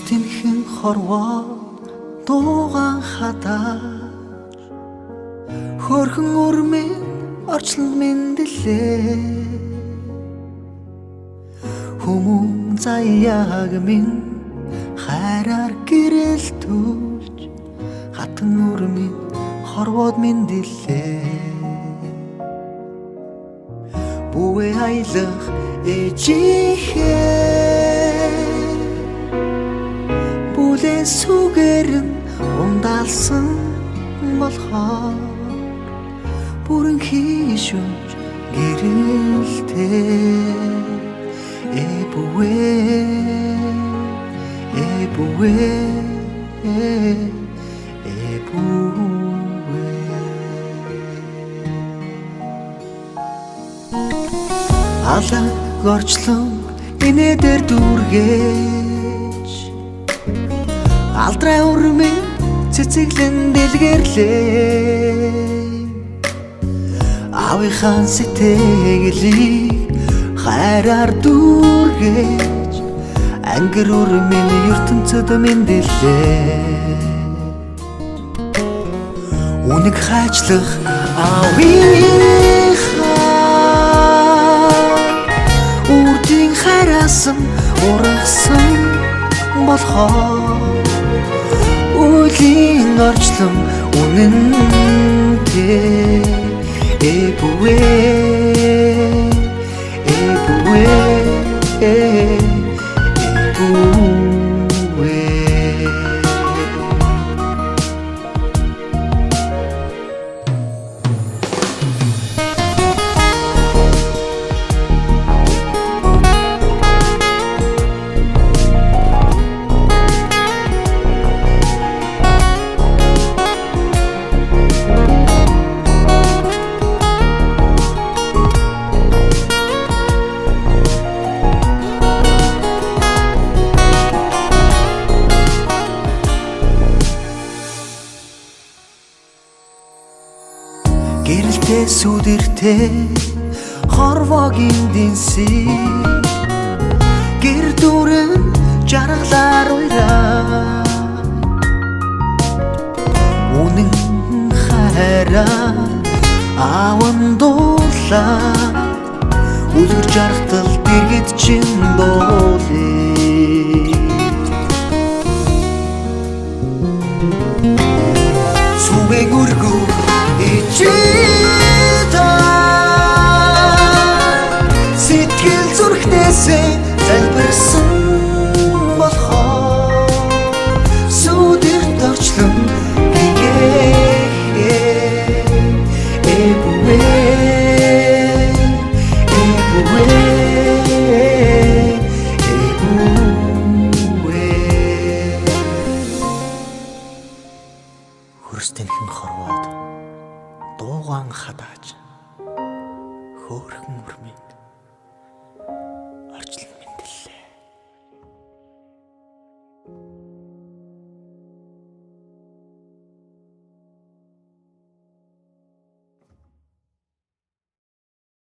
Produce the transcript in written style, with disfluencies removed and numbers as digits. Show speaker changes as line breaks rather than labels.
тэмхэн хорвоо дуугаан хатаар хөрхөн өрмийн орчлонд мэндэлээ хүмүүн заяаг минь хайраар гэрэлтүүлж хатан өрмийн хорвоод мэндэлээ бүгэ аялах ээжийнхээ бүлээн сүгэр нь ундаалсан болохоор бүрэн хийшүүж гэрэлтэй эбүвэ алан горчлон инээдэр дүүргээж алдрай өрмийн цэцэглэн дэлгэрлээ аавынхаа сэтгэлийг хайраар дүүргээж ангир өрмийн ертөнцөд мэндэлээ үнэг хайчлах аавынхаа үрдийн хайраасан ургасан болохоор үлийн орчлон үнэнтэй эбүвэ гэрэлтэй сүдэртэй хорвогийн дэнси гэр дүрэн жаргалаар уйраа үнэн хайраа ааван дуулаа үлгэр жаргатал дэргэд чин дуулээ сүгэн өргөө ичи